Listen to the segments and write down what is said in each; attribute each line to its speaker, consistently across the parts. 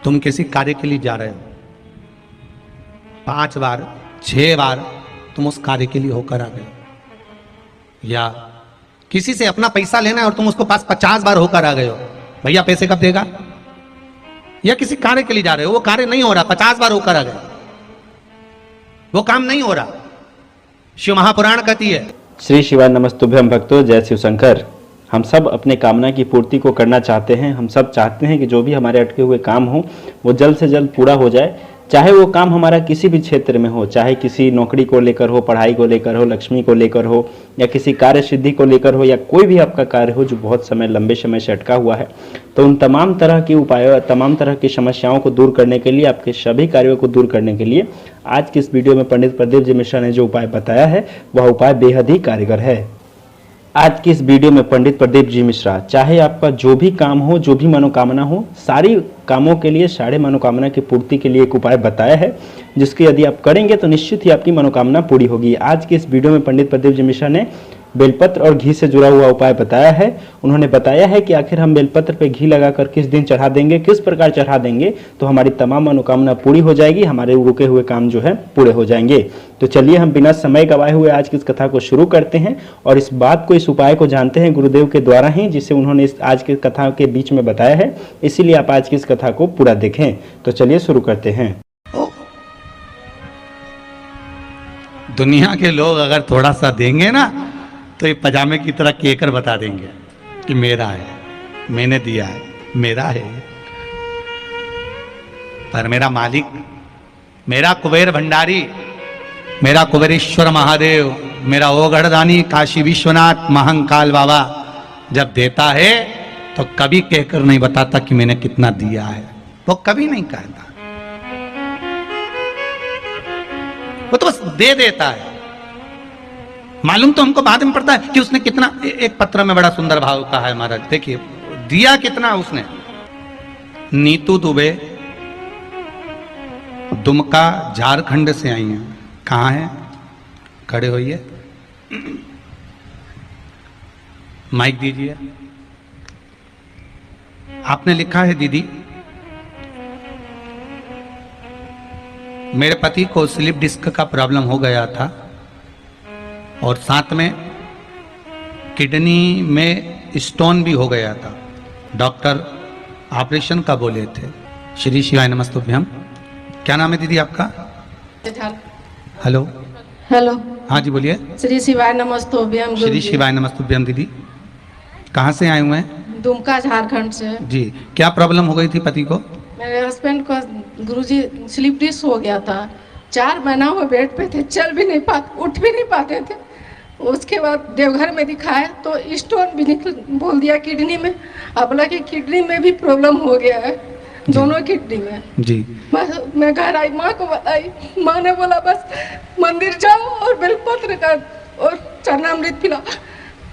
Speaker 1: तुम किसी कार्य के लिए जा रहे हो, 5 बार 6 बार तुम उस कार्य के लिए होकर आ गए, या किसी से अपना पैसा लेना है और तुम उसको पास 50 बार होकर आ गए हो, भैया पैसे कब देगा? या किसी कार्य के लिए जा रहे हो, वो कार्य नहीं हो रहा, 50 बार होकर आ गए, वो काम नहीं हो रहा। शिव महापुराण कहती है,
Speaker 2: श्री शिवाय नमस्तुभ्यम भक्तों, जय शिव शंकर। हम सब अपने कामना की पूर्ति को करना चाहते हैं। हम सब चाहते हैं कि जो भी हमारे अटके हुए काम हो वो जल्द से जल्द पूरा हो जाए, चाहे वो काम हमारा किसी भी क्षेत्र में हो, चाहे किसी नौकरी को लेकर हो, पढ़ाई को लेकर हो, लक्ष्मी को लेकर हो, या किसी कार्य सिद्धि को लेकर हो, या कोई भी आपका कार्य हो जो बहुत समय लंबे समय से अटका हुआ है। तो उन तमाम तरह के उपायों, तमाम तरह की समस्याओं को दूर करने के लिए, आपके सभी कार्यों को दूर करने के लिए आज की इस वीडियो में पंडित प्रदीप जी मिश्रा ने जो उपाय बताया है वह उपाय बेहद ही कारगर है। आज की इस वीडियो में पंडित प्रदीप जी मिश्रा चाहे आपका जो भी काम हो, जो भी मनोकामना हो, सारी कामों के लिए, सारे मनोकामना की पूर्ति के लिए एक उपाय बताया है, जिसके यदि आप करेंगे तो निश्चित ही आपकी मनोकामना पूरी होगी। आज की इस वीडियो में पंडित प्रदीप जी मिश्रा ने बेलपत्र और घी से जुड़ा हुआ उपाय बताया है। उन्होंने बताया है कि आखिर हम बेलपत्र पे घी लगाकर किस दिन चढ़ा देंगे, किस प्रकार चढ़ा देंगे तो हमारी तमाम मनोकामना पूरी हो जाएगी, हमारे रुके हुए काम जो है पूरे हो जाएंगे। तो चलिए हम बिना समय गवाए हुए आज की इस कथा को शुरू करते हैं और इस बात को, इस उपाय को जानते हैं गुरुदेव के द्वारा ही, जिसे उन्होंने इस आज की कथा के बीच में बताया है। इसीलिए आप आज की इस कथा को पूरा देखें। तो चलिए शुरू करते हैं।
Speaker 1: दुनिया के लोग अगर थोड़ा सा देंगे ना तो ये पजामे की तरह केकर बता देंगे कि मेरा है, मैंने दिया है, मेरा है। पर मेरा मालिक, मेरा कुबेर भंडारी, मेरा कुबेरेश्वर महादेव, मेरा ओगढ़दानी काशी विश्वनाथ महंकाल बाबा जब देता है तो कभी कहकर नहीं बताता कि मैंने कितना दिया है। वो कभी नहीं कहता, वो तो बस दे देता है। मालूम तो हमको बाद में पड़ता है कि उसने कितना। एक पत्र में बड़ा सुंदर भाव कहा है महाराज, देखिए दिया कितना उसने। नीतू दुबे दुमका झारखंड से आई हैं। कहाँ है? खड़े होइए, माइक दीजिए। आपने लिखा है, दीदी मेरे पति को स्लिप डिस्क का प्रॉब्लम हो गया था और साथ में किडनी में स्टोन भी हो गया था। डॉक्टर ऑपरेशन का बोले थे। श्री शिवाय नमस्तुभ्यम। क्या नाम है दीदी आपका? Hello
Speaker 3: hello.
Speaker 1: हाँ जी बोलिए।
Speaker 3: श्री शिवाय नमस्तुभ्यम।
Speaker 1: श्री शिवाय नमस्तुभ्यम। दीदी कहाँ से आए हुए हैं?
Speaker 3: दुमका झारखंड से।
Speaker 1: जी, क्या प्रॉब्लम हो गई थी पति को?
Speaker 3: मेरे हस्बैंड को गुरुजी स्लिप डिस्क हो गया था। 4 महीना वो बेड पे थे, चल भी नहीं पाते, उठ भी नहीं पाते थे। उसके बाद देवघर में दिखाया तो स्टोन भी निकल बोल दिया किडनी में। अब बोला कि किडनी में भी प्रॉब्लम हो गया है, दोनों किडनी में। जी बस मैं घर आई, माँ को बताई। माँ ने बोला बस मंदिर जाओ और बेलपत्र का और चरणामृत पिला।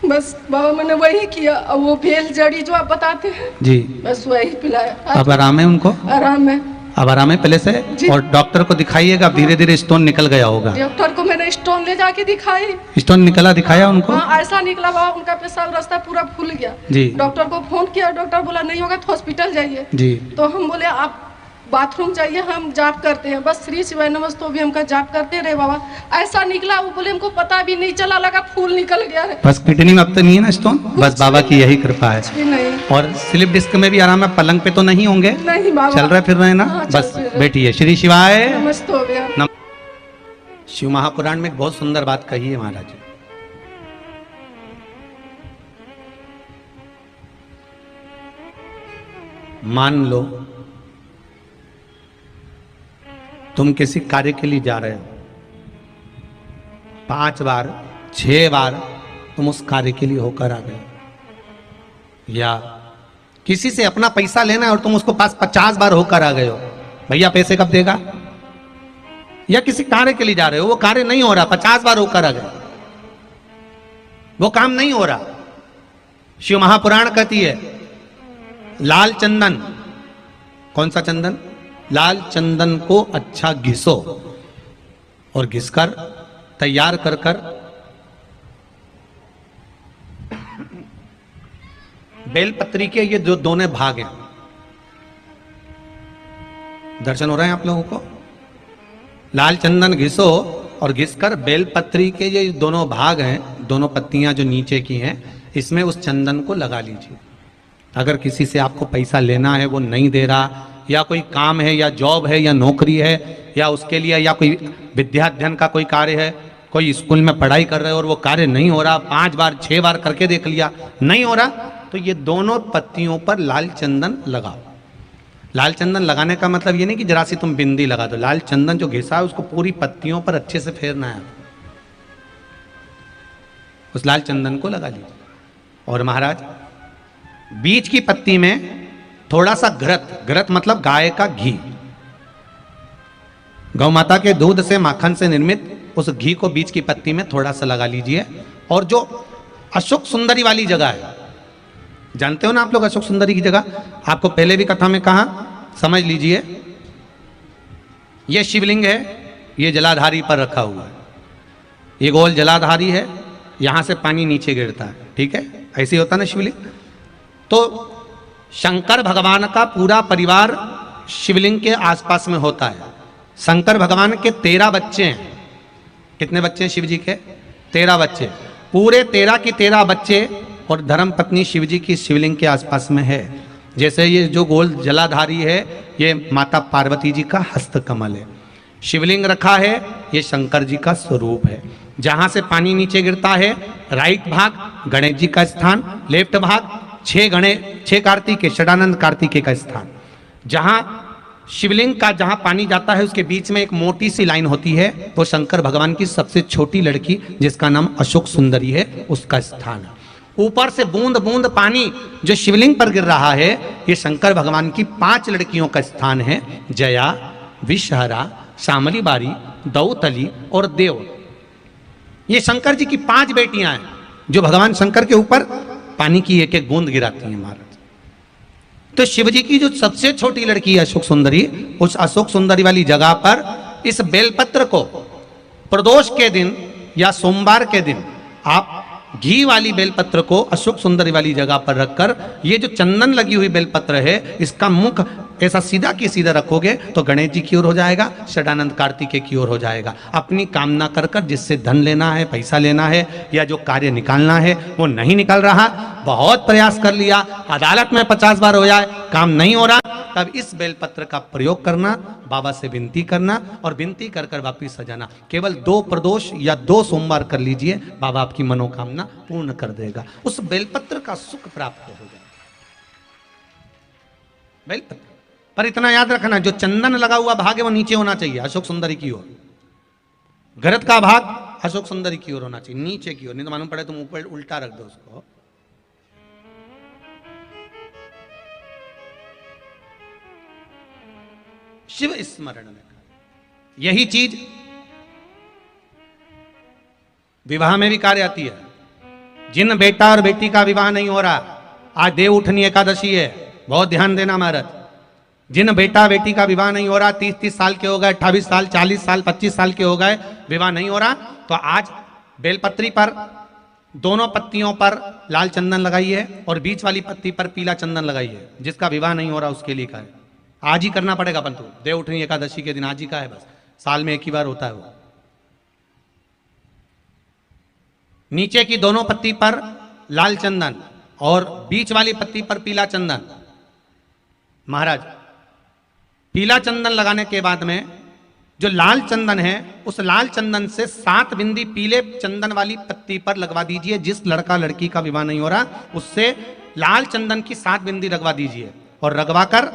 Speaker 3: बस बाबा मैंने वही किया। अब वो बेल जड़ी जो आप बताते हैं जी, बस वही पिलाया।
Speaker 1: अब आराम है उनको? आराम है, अब आराम है पहले से। और डॉक्टर को दिखाइएगा, धीरे धीरे स्टोन निकल गया होगा।
Speaker 3: डॉक्टर को मैंने स्टोन ले जाके दिखाई।
Speaker 1: स्टोन निकला, दिखाया उनको?
Speaker 3: हाँ, ऐसा निकला बाबा, उनका पेशाब रास्ता पूरा फूल गया जी। डॉक्टर को फोन किया, डॉक्टर बोला नहीं होगा तो हॉस्पिटल जाइए जी। तो हम बोले आप बाथरूम जाइए, हम जाप करते हैं। बस श्री शिवाय नमस्तुभ्यम का जाप करते रहे बाबा। ऐसा निकला, वो बोले हमको पता भी नहीं चला, लगा फूल निकल गया है।
Speaker 1: बस किडनी में अब तो नहीं है ना स्टोन? बस बाबा की यही कृपा है।
Speaker 3: नहीं।
Speaker 1: और स्लिप डिस्क में भी आराम है? पलंग पे तो नहीं होंगे?
Speaker 3: नहीं बाबा,
Speaker 1: चल रहे फिर रहे ना?
Speaker 3: हाँ,
Speaker 1: बस बैठिए। श्री शिवाय
Speaker 3: नमस्तुभ्यम।
Speaker 1: शिव महापुराण में एक बहुत सुंदर बात कही है महाराज। मान लो तुम किसी कार्य के लिए जा रहे हो, 5 बार 6 बार तुम उस कार्य के लिए होकर आ गए, या किसी से अपना पैसा लेना है और तुम उसको पास 50 बार होकर आ गए हो, भैया पैसे कब देगा? या किसी कार्य के लिए जा रहे हो, वो कार्य नहीं हो रहा, 50 बार होकर आ गए, वो काम नहीं हो रहा। शिव महापुराण कहती है लाल चंदन, कौन सा चंदन? लाल चंदन को अच्छा घिसो और घिसकर तैयार कर कर बेलपत्री के ये जो दोनों भाग हैं, दर्शन हो रहे हैं आप लोगों को? लाल चंदन घिसो और घिसकर बेलपत्री के ये दोनों भाग हैं, दोनों पत्तियां जो नीचे की हैं, इसमें उस चंदन को लगा लीजिए। अगर किसी से आपको पैसा लेना है, वो नहीं दे रहा, या कोई काम है या जॉब है या नौकरी है या उसके लिए, या कोई विद्याध्ययन का कोई कार्य है, कोई स्कूल में पढ़ाई कर रहे हो और वो कार्य नहीं हो रहा, 5 बार 6 बार करके देख लिया नहीं हो रहा, तो ये दोनों पत्तियों पर लाल चंदन लगाओ। लाल चंदन लगाने का मतलब ये नहीं कि जरा सी तुम बिंदी लगा दो, लाल चंदन जो घिसा है उसको पूरी पत्तियों पर अच्छे से फेरना है। उस लाल चंदन को लगा लीजिए और महाराज बीच की पत्ती में थोड़ा सा घृत, घृत मतलब गाय का घी, गौ माता के दूध से माखन से निर्मित उस घी को बीच की पत्ती में थोड़ा सा लगा लीजिए। और जो अशोक सुंदरी वाली जगह है, जानते हो ना आप लोग अशोक सुंदरी की जगह, आपको पहले भी कथा में कहा, समझ लीजिए। ये शिवलिंग है, ये जलाधारी पर रखा हुआ है, ये गोल जलाधारी है, यहां से पानी नीचे गिरता है, ठीक है, ऐसे होता ना शिवलिंग। तो शंकर भगवान का पूरा परिवार शिवलिंग के आसपास में होता है। शंकर भगवान के 13 बच्चे हैं। कितने बच्चे हैं शिव जी के? 13 बच्चे, पूरे 13 की 13 बच्चे और धर्म पत्नी शिव जी की शिवलिंग के आसपास में है। जैसे ये जो गोल जलाधारी है, ये माता पार्वती जी का हस्त कमल है। शिवलिंग रखा है, ये शंकर जी का स्वरूप है। जहां से पानी नीचे गिरता है, राइट भाग गणेश जी का स्थान, लेफ्ट भाग 6 कार्तिकेय, षडानंद कार्तिकेय का स्थान। जहां शिवलिंग का जहां पानी जाता है उसके बीच में एक मोटी सी लाइन होती है, वो शंकर भगवान की सबसे छोटी लड़की जिसका नाम अशोक सुंदरी है, उसका स्थान है। ऊपर से बूंद बूंद पानी जो शिवलिंग पर गिर रहा है, ये शंकर भगवान की 5 लड़कियों का स्थान है, जया, विषहरा, शामली बारी, दौतली और देव। ये शंकर जी की 5 बेटियां हैं जो भगवान शंकर के ऊपर पानी की एक एक बूंद गिराती हैं महाराज। तो शिव जी की जो सबसे छोटी लड़की है अशोक सुंदरी, उस अशोक सुंदरी वाली जगह पर इस बेलपत्र को प्रदोष के दिन या सोमवार के दिन आप घी वाली बेलपत्र को अशोक सुंदरी वाली जगह पर रखकर, ये जो चंदन लगी हुई बेलपत्र है, इसका मुख ऐसा सीधा की सीधा रखोगे तो गणेश जी की ओर हो जाएगा, षडानंद कार्तिकेय की ओर हो जाएगा। अपनी कामना कर कर जिससे धन लेना है, पैसा लेना है या जो कार्य निकालना है वो नहीं निकल रहा, बहुत प्रयास कर लिया, अदालत में 50 बार हो जाए, काम नहीं हो रहा, तब इस बेलपत्र का प्रयोग करना, बाबा से विनती करना और विनती कर कर वापिस सजाना। केवल 2 प्रदोष या 2 सोमवार कर लीजिए, बाबा आपकी मनोकामना पूर्ण कर देगा। उस बेलपत्र का सुख प्राप्त हो जाए। बेलपत्र पर इतना याद रखना, जो चंदन लगा हुआ भाग है वो नीचे होना चाहिए, अशोक सुंदरी की ओर। घृत का भाग अशोक सुंदरी की ओर होना चाहिए, नीचे की ओर, नहीं तो मालूम पड़े तुम ऊपर उल्टा रख दो उसको। शिव स्मरण में यही चीज विवाह में भी कार्य आती है। जिन बेटा और बेटी का विवाह नहीं हो रहा, आज देव उठनी एकादशी है, बहुत ध्यान देना महाराज। जिन बेटा बेटी का विवाह नहीं हो रहा, 30-30 साल के हो गए, 28 साल, 40 साल, 25 साल के हो गए, विवाह नहीं हो रहा, तो आज बेलपत्री पर दोनों पत्तियों पर लाल चंदन लगाइए और बीच वाली पत्ती पर पीला चंदन लगाइए। जिसका विवाह नहीं हो रहा उसके लिए का है, आज ही करना पड़ेगा, परंतु देव उठनी एकादशी के दिन आज ही का है, बस साल में 1 ही बार होता है वो। नीचे की दोनों पत्ती पर लाल चंदन और बीच वाली पत्ती पर पीला चंदन। महाराज पीला चंदन लगाने के बाद में जो लाल चंदन है, उस लाल चंदन से 7 बिंदी पीले चंदन वाली पत्ती पर लगवा दीजिए। जिस लड़का लड़की का विवाह नहीं हो रहा उससे लाल चंदन की 7 बिंदी लगवा दीजिए और लगवाकर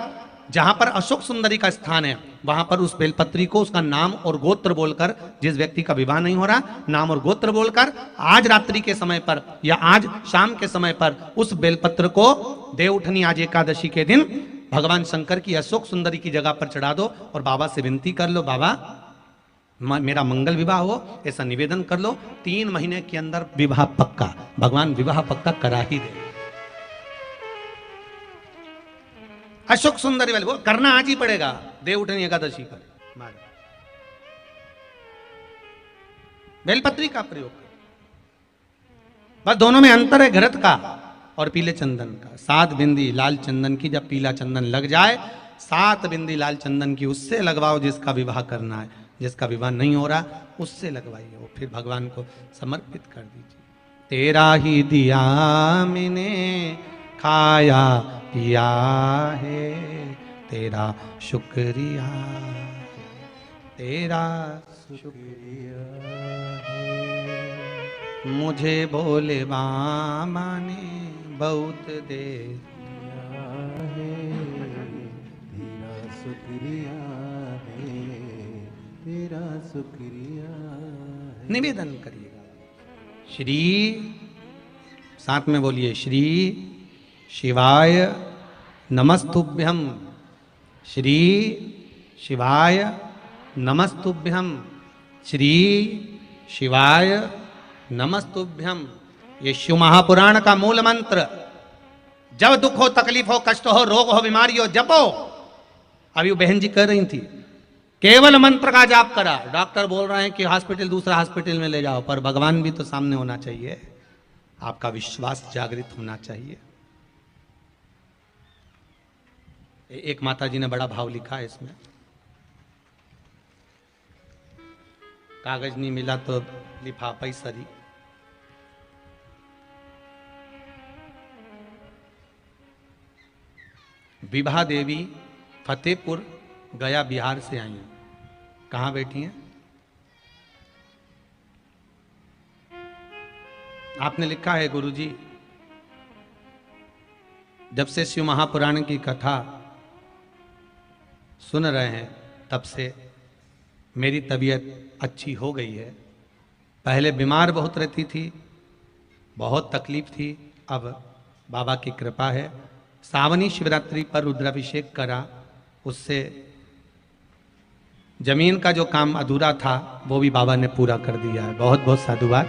Speaker 1: जहां पर अशोक सुंदरी का स्थान है वहां पर उस बेलपत्री को उसका नाम और गोत्र बोलकर, जिस व्यक्ति का विवाह नहीं हो रहा, नाम और गोत्र बोलकर आज रात्रि के समय पर या आज शाम के समय पर उस बेलपत्र को देव उठनी आज एकादशी के दिन भगवान शंकर की अशोक सुंदरी की जगह पर चढ़ा दो और बाबा से विनती कर लो, बाबा मेरा मंगल विवाह हो, ऐसा निवेदन कर लो। 3 महीने के अंदर विवाह पक्का, भगवान विवाह पक्का करा ही दे। अशोक सुंदरी वाले वो करना आज ही पड़ेगा, देव उठनी एकादशी पर बेलपत्री का प्रयोग। बस दोनों में अंतर है घृत का और पीले चंदन का। 7 बिंदी लाल चंदन की जब पीला चंदन लग जाए 7 बिंदी लाल चंदन की उससे लगवाओ जिसका विवाह करना है, जिसका विवाह नहीं हो रहा उससे लगवाइए, वो फिर भगवान को समर्पित कर दीजिए। तेरा ही दिया मैंने खाया पिया है, तेरा शुक्रिया है, तेरा शुक्रिया है। मुझे भोले बाबा ने बहुत दे दिया है,
Speaker 4: तेरा शुक्रिया है, तेरा शुक्रिया है।
Speaker 1: निवेदन करिएगा। श्री, साथ में बोलिए, श्री शिवाय नमस्तुभ्यम, श्री शिवाय नमस्तुभ्यम, श्री शिवाय नमस्तुभ्यम। ये शिव महापुराण का मूल मंत्र। जब दुख हो, तकलीफ हो, कष्ट हो, रोग हो, बीमारी हो, जपो। अभी वो बहन जी कर रही थी, केवल मंत्र का जाप करा। डॉक्टर बोल रहे हैं कि हॉस्पिटल, दूसरा हॉस्पिटल में ले जाओ, पर भगवान भी तो सामने होना चाहिए, आपका विश्वास जागृत होना चाहिए। एक माता जी ने बड़ा भाव लिखा है इसमें, कागज नहीं मिला तो लिफाफा ही सरी। विभा देवी फतेहपुर गया बिहार से आई हैं। कहाँ बैठी हैं? आपने लिखा है, गुरुजी जब से शिव महापुराण की कथा सुन रहे हैं तब से मेरी तबीयत अच्छी हो गई है। पहले बीमार बहुत रहती थी, बहुत तकलीफ थी, अब बाबा की कृपा है। सावनी शिवरात्रि पर रुद्राभिषेक करा, उससे जमीन का जो काम अधूरा था वो भी बाबा ने पूरा कर दिया है। बहुत बहुत साधुवाद।